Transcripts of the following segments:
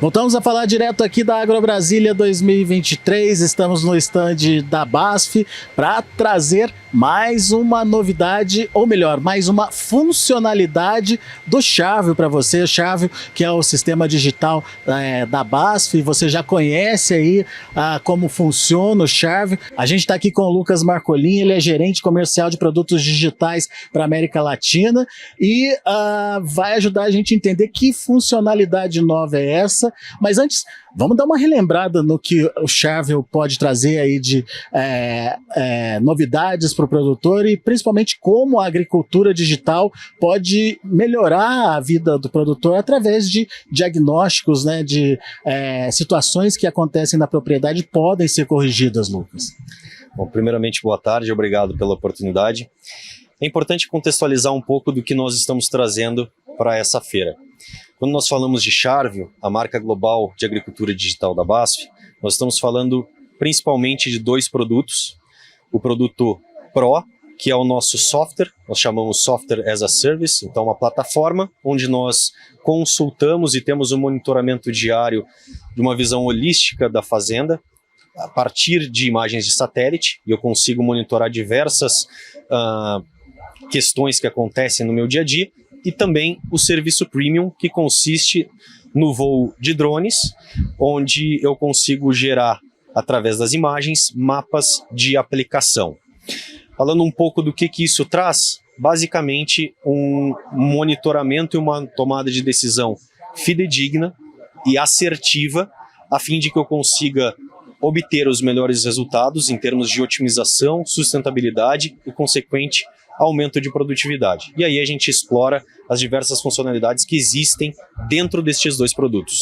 Voltamos a falar direto aqui da AgroBrasília 2023, estamos no stand da BASF para trazer mais uma novidade, ou melhor, mais uma funcionalidade do Xarvio para você. O Xarvio, que é o sistema digital da BASF, você já conhece aí como funciona o Xarvio. A gente está aqui com o Lucas Marcolin, ele é gerente comercial de produtos digitais para a América Latina e vai ajudar a gente a entender que funcionalidade nova é essa. Mas antes, vamos dar uma relembrada no que o Xarvio pode trazer aí de novidades para o produtor e principalmente como a agricultura digital pode melhorar a vida do produtor através de diagnósticos, né, de situações que acontecem na propriedade podem ser corrigidas, Lucas. Bom, primeiramente, boa tarde, obrigado pela oportunidade. É importante contextualizar um pouco do que nós estamos trazendo para essa feira. Quando nós falamos de Xarvio, a marca global de agricultura digital da BASF, nós estamos falando principalmente de dois produtos. O produto Pro, que é o nosso software, nós chamamos Software as a Service, então uma plataforma onde nós consultamos e temos um monitoramento diário de uma visão holística da fazenda, a partir de imagens de satélite, e eu consigo monitorar diversas questões que acontecem no meu dia a dia, e também o serviço premium, que consiste no voo de drones, onde eu consigo gerar, através das imagens, mapas de aplicação. Falando um pouco do que isso traz, basicamente um monitoramento e uma tomada de decisão fidedigna e assertiva, a fim de que eu consiga obter os melhores resultados em termos de otimização, sustentabilidade e consequente aumento de produtividade. E aí a gente explora as diversas funcionalidades que existem dentro destes dois produtos.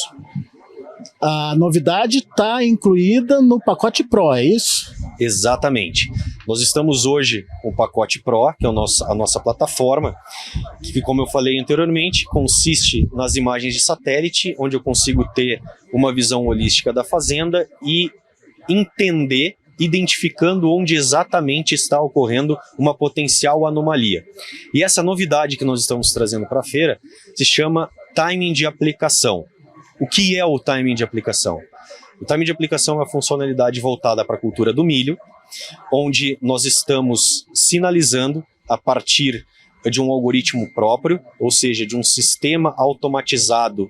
A novidade está incluída no pacote Pro, é isso? Exatamente. Nós estamos hoje com o pacote Pro, que é a nossa plataforma, que, como eu falei anteriormente, consiste nas imagens de satélite, onde eu consigo ter uma visão holística da fazenda e entender, identificando onde exatamente está ocorrendo uma potencial anomalia. E essa novidade que nós estamos trazendo para a feira se chama timing de aplicação. O que é o timing de aplicação? O timing de aplicação é uma funcionalidade voltada para a cultura do milho, onde nós estamos sinalizando a partir de um algoritmo próprio, ou seja, de um sistema automatizado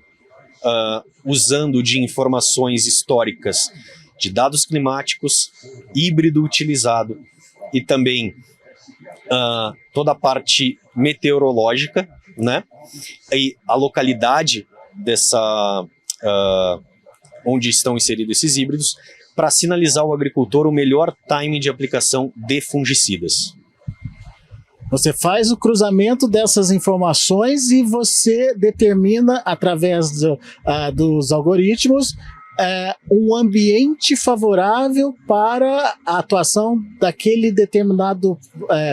usando de informações históricas de dados climáticos, híbrido utilizado e também toda a parte meteorológica, né? E a localidade onde estão inseridos esses híbridos, para sinalizar ao agricultor o melhor timing de aplicação de fungicidas. Você faz o cruzamento dessas informações e você determina, através dos algoritmos, um ambiente favorável para a atuação daquele determinado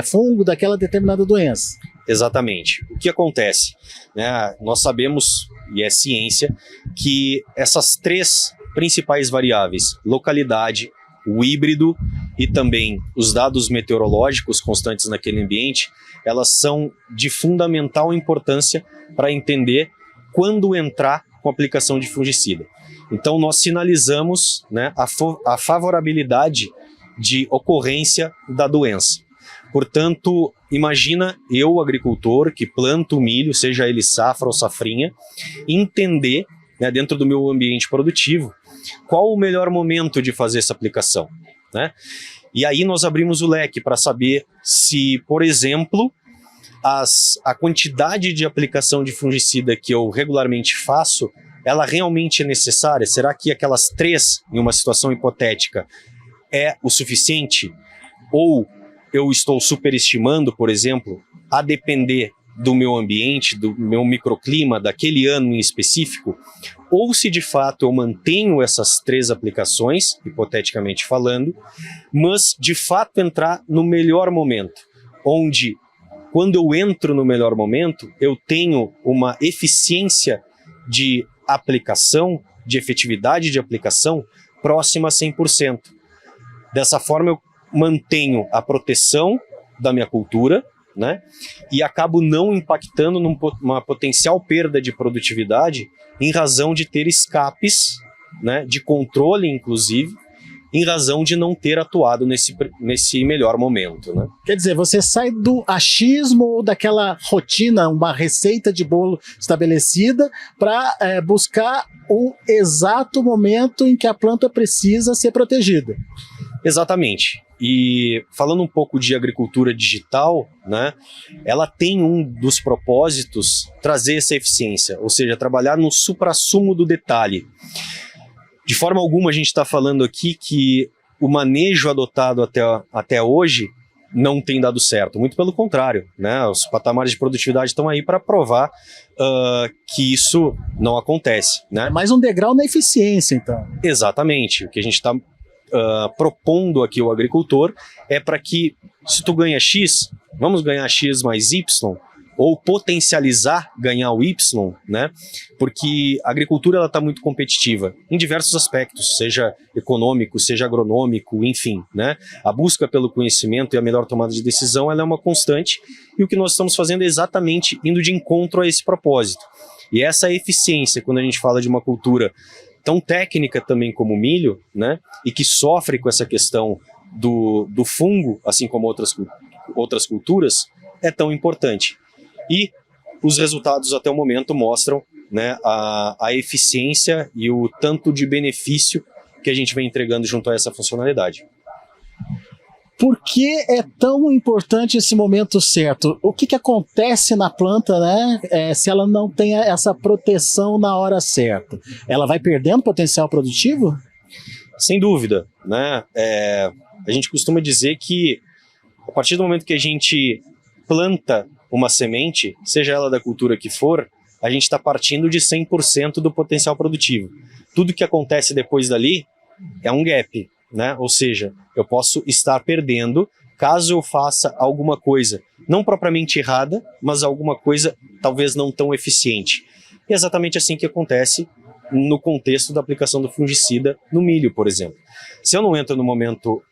fungo, daquela determinada doença. Exatamente. O que acontece? Nós sabemos, e é ciência, que essas três principais variáveis, localidade, o híbrido e também os dados meteorológicos constantes naquele ambiente, elas são de fundamental importância para entender quando entrar com a aplicação de fungicida. Então nós sinalizamos, né, a favorabilidade de ocorrência da doença. Portanto, imagina eu, agricultor, que planto o milho, seja ele safra ou safrinha, entender, né, dentro do meu ambiente produtivo, qual o melhor momento de fazer essa aplicação, né? E aí nós abrimos o leque para saber se, por exemplo, a quantidade de aplicação de fungicida que eu regularmente faço, ela realmente é necessária? Será que aquelas 3, em uma situação hipotética, é o suficiente? Ou eu estou superestimando, por exemplo, a depender do meu ambiente, do meu microclima, daquele ano em específico? Ou se de fato eu mantenho essas 3 aplicações, hipoteticamente falando, mas de fato entrar no melhor momento, onde quando eu entro no melhor momento, eu tenho uma eficiência de aplicação, de efetividade de aplicação próxima a 100%. Dessa forma eu mantenho a proteção da minha cultura, né? E acabo não impactando numa potencial perda de produtividade em razão de ter escapes, né, de controle, inclusive, em razão de não ter atuado nesse melhor momento, né? Quer dizer, você sai do achismo ou daquela rotina, uma receita de bolo estabelecida, para buscar o exato momento em que a planta precisa ser protegida. Exatamente. E falando um pouco de agricultura digital, né, ela tem um dos propósitos trazer essa eficiência, ou seja, trabalhar no suprassumo do detalhe. De forma alguma a gente está falando aqui que o manejo adotado até hoje não tem dado certo. Muito pelo contrário, né? Os patamares de produtividade estão aí para provar que isso não acontece, né? É mais um degrau na eficiência, então. Exatamente. O que a gente está propondo aqui ao agricultor é para que, se tu ganha X, vamos ganhar X mais Y, ou potencializar ganhar o Y, né? Porque a agricultura está muito competitiva em diversos aspectos, seja econômico, seja agronômico, enfim, né? A busca pelo conhecimento e a melhor tomada de decisão ela é uma constante, e o que nós estamos fazendo é exatamente indo de encontro a esse propósito. E essa eficiência, quando a gente fala de uma cultura tão técnica também como o milho, né? E que sofre com essa questão do fungo, assim como outras culturas, é tão importante. E os resultados até o momento mostram, né, a eficiência e o tanto de benefício que a gente vem entregando junto a essa funcionalidade. Por que é tão importante esse momento certo? O que acontece na planta, né, se ela não tem essa proteção na hora certa? Ela vai perdendo potencial produtivo? Sem dúvida, né? A gente costuma dizer que a partir do momento que a gente planta uma semente, seja ela da cultura que for, a gente está partindo de 100% do potencial produtivo. Tudo que acontece depois dali é um gap, né? Ou seja, eu posso estar perdendo caso eu faça alguma coisa, não propriamente errada, mas alguma coisa talvez não tão eficiente. E é exatamente assim que acontece no contexto da aplicação do fungicida no milho, por exemplo. Se eu não entro no momento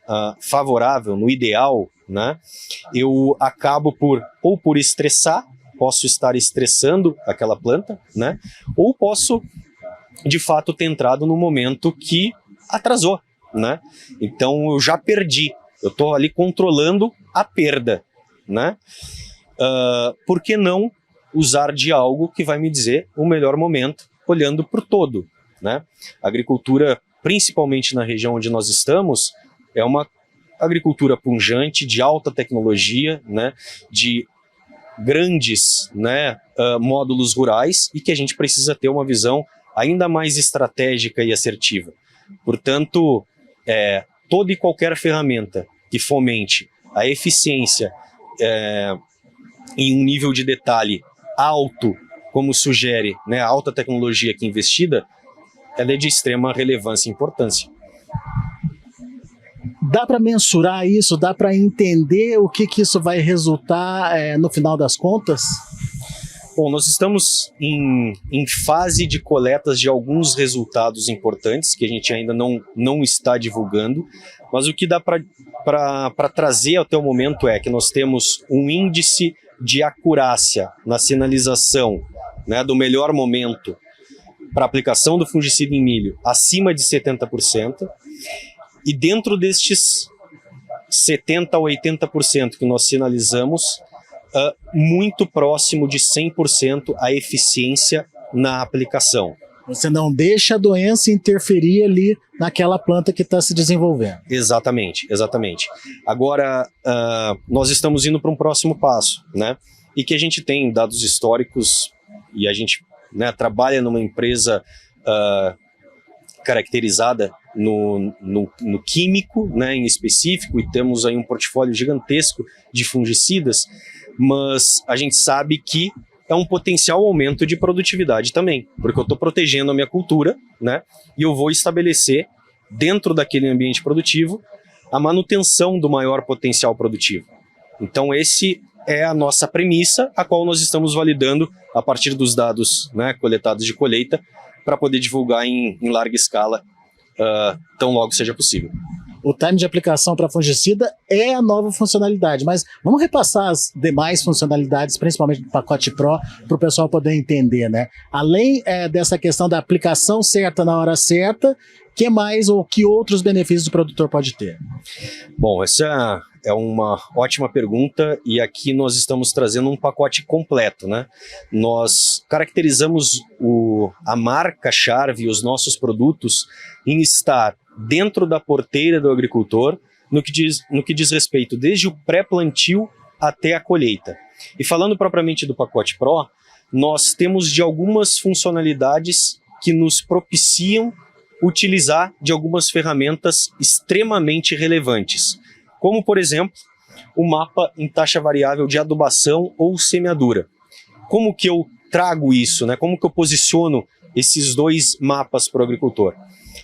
favorável, no ideal, né, eu acabo por estressar, posso estar estressando aquela planta, né, ou posso, de fato, ter entrado no momento que atrasou, né? Então eu já perdi, eu estou ali controlando a perda, né? Por que não usar de algo que vai me dizer o melhor momento, olhando para o todo, né? A agricultura, principalmente na região onde nós estamos, é uma agricultura pujante, de alta tecnologia, né? De grandes, né, módulos rurais, e que a gente precisa ter uma visão ainda mais estratégica e assertiva. Portanto, toda e qualquer ferramenta que fomente a eficiência em um nível de detalhe alto, como sugere, né, a alta tecnologia aqui investida, ela é de extrema relevância e importância. Dá para mensurar isso? Dá para entender o que isso vai resultar no final das contas? Bom, nós estamos em fase de coletas de alguns resultados importantes que a gente ainda não está divulgando, mas o que dá para trazer até o momento é que nós temos um índice de acurácia na sinalização, né, do melhor momento para aplicação do fungicida em milho acima de 70%, e dentro destes 70% a 80% que nós sinalizamos, muito próximo de 100% a eficiência na aplicação. Você não deixa a doença interferir ali naquela planta que está se desenvolvendo. Exatamente, exatamente. Agora, nós estamos indo para um próximo passo, né? E que a gente tem dados históricos, e a gente, né, trabalha numa empresa caracterizada no químico, né, em específico, e temos aí um portfólio gigantesco de fungicidas, mas a gente sabe que é um potencial aumento de produtividade também, porque eu estou protegendo a minha cultura, né, e eu vou estabelecer, dentro daquele ambiente produtivo, a manutenção do maior potencial produtivo. Então esse é a nossa premissa, a qual nós estamos validando a partir dos dados, né, coletados de colheita, para poder divulgar em larga escala, tão logo seja possível. o time de aplicação para fungicida é a nova funcionalidade, mas vamos repassar as demais funcionalidades, principalmente do pacote Pro, para o pessoal poder entender, né? Além dessa questão da aplicação certa na hora certa, que mais ou que outros benefícios o produtor pode ter? Bom, essa é uma ótima pergunta e aqui nós estamos trazendo um pacote completo, né? Nós caracterizamos a marca Charve e os nossos produtos em estar dentro da porteira do agricultor no que diz respeito desde o pré-plantio até a colheita. E falando propriamente do pacote Pro, nós temos de algumas funcionalidades que nos propiciam utilizar de algumas ferramentas extremamente relevantes, como, por exemplo, o mapa em taxa variável de adubação ou semeadura. Como que eu trago isso, né? Como que eu posiciono esses dois mapas para o agricultor?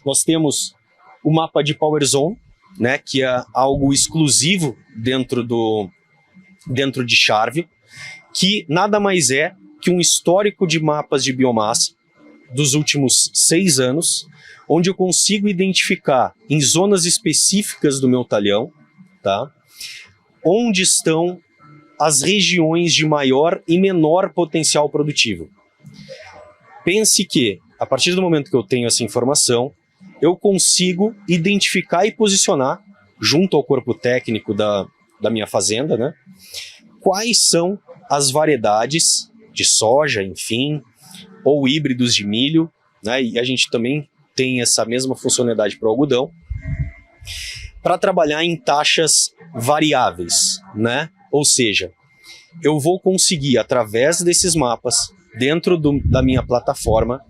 Nós temos o mapa de Power Zone, né, que é algo exclusivo dentro de Charve, que nada mais é que um histórico de mapas de biomassa dos últimos 6 anos, onde eu consigo identificar em zonas específicas do meu talhão, tá, onde estão as regiões de maior e menor potencial produtivo. Pense que, a partir do momento que eu tenho essa informação, eu consigo identificar e posicionar, junto ao corpo técnico da minha fazenda, né, quais são as variedades de soja, enfim, ou híbridos de milho, né, e a gente também tem essa mesma funcionalidade para o algodão, para trabalhar em taxas variáveis, né? Ou seja, eu vou conseguir, através desses mapas, dentro da minha plataforma,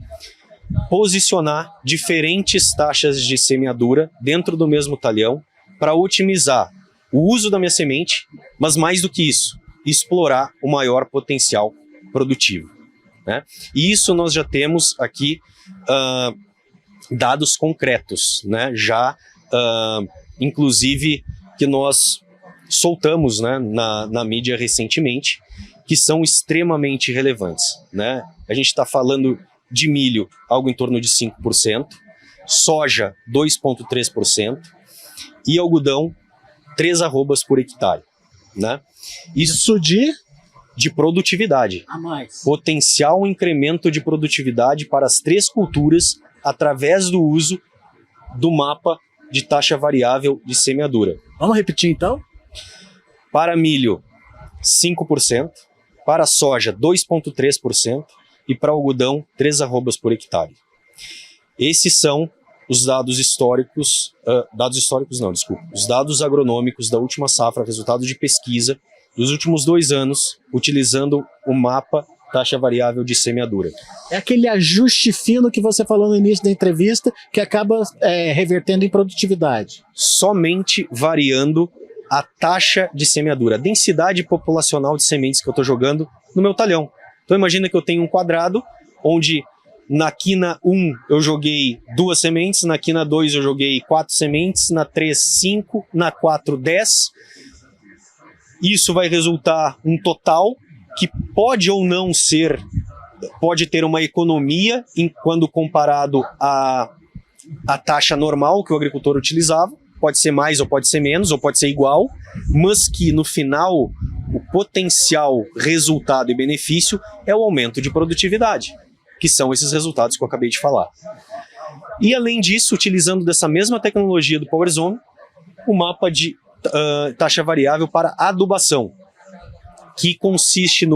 posicionar diferentes taxas de semeadura dentro do mesmo talhão para otimizar o uso da minha semente, mas mais do que isso, explorar o maior potencial produtivo, né? E isso nós já temos aqui dados concretos, né? Já inclusive que nós soltamos, né, na mídia recentemente, que são extremamente relevantes, né? A gente está falando de milho, algo em torno de 5%, soja 2,3% e algodão 3 arrobas por hectare, né? Isso de produtividade. a mais. Potencial incremento de produtividade para as 3 culturas através do uso do mapa de taxa variável de semeadura. Vamos repetir então? Para milho, 5%, para soja, 2,3% e para algodão, 3 arrobas por hectare. Esses são os dados históricos, os dados agronômicos da última safra, resultado de pesquisa dos últimos 2 anos, utilizando o mapa taxa variável de semeadura. É aquele ajuste fino que você falou no início da entrevista, que acaba revertendo em produtividade. Somente variando a taxa de semeadura, a densidade populacional de sementes que eu estou jogando no meu talhão. Então imagina que eu tenho um quadrado, onde na quina 1 eu joguei 2 sementes, na quina 2 eu joguei 4 sementes, na 3, 5, na 4, 10. Isso vai resultar um total que pode ou não ser, pode ter uma economia quando comparado à taxa normal que o agricultor utilizava, pode ser mais ou pode ser menos, ou pode ser igual, mas que no final o potencial resultado e benefício é o aumento de produtividade, que são esses resultados que eu acabei de falar. E além disso, utilizando dessa mesma tecnologia do Power Zone, o mapa de taxa variável para adubação, que consiste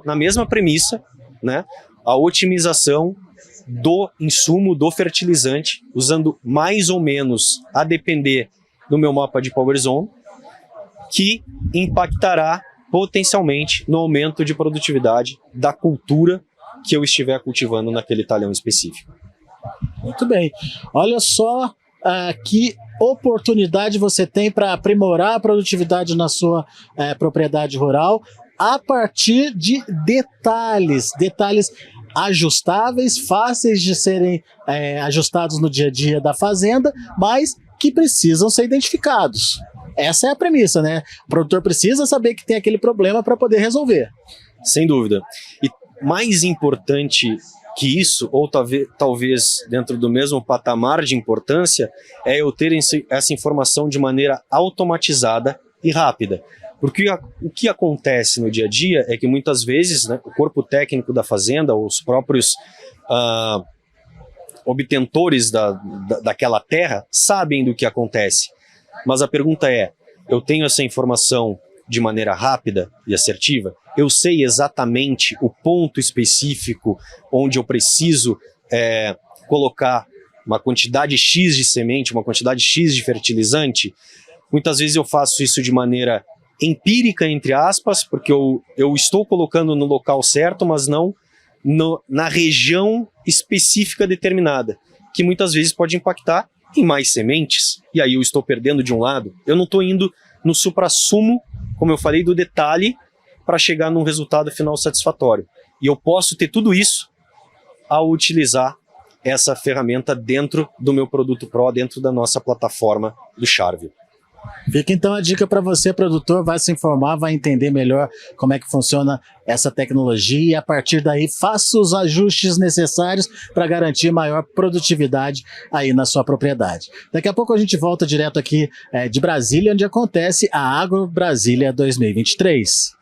na mesma premissa, né, a otimização do insumo, do fertilizante, usando mais ou menos, a depender do meu mapa de Power Zone, que impactará potencialmente no aumento de produtividade da cultura que eu estiver cultivando naquele talhão específico. Muito bem. Olha só que oportunidade você tem para aprimorar a produtividade na sua propriedade rural a partir de detalhes ajustáveis, fáceis de serem ajustados no dia a dia da fazenda, mas que precisam ser identificados. Essa é a premissa, né? O produtor precisa saber que tem aquele problema para poder resolver. Sem dúvida. E mais importante que isso, ou talvez dentro do mesmo patamar de importância, é eu ter essa informação de maneira automatizada e rápida. Porque o que acontece no dia a dia é que muitas vezes, né, o corpo técnico da fazenda, os próprios obtentores daquela terra, sabem do que acontece. Mas a pergunta é, eu tenho essa informação de maneira rápida e assertiva? Eu sei exatamente o ponto específico onde eu preciso colocar uma quantidade X de semente, uma quantidade X de fertilizante? Muitas vezes eu faço isso de maneira empírica, entre aspas, porque eu estou colocando no local certo, mas não na região específica determinada, que muitas vezes pode impactar em mais sementes, e aí eu estou perdendo de um lado. Eu não estou indo no suprassumo, como eu falei, do detalhe, para chegar num resultado final satisfatório. E eu posso ter tudo isso ao utilizar essa ferramenta dentro do meu produto Pro, dentro da nossa plataforma do Charvio. Fica então a dica para você, produtor, vai se informar, vai entender melhor como é que funciona essa tecnologia e a partir daí faça os ajustes necessários para garantir maior produtividade aí na sua propriedade. Daqui a pouco a gente volta direto aqui de Brasília, onde acontece a Agro Brasília 2023.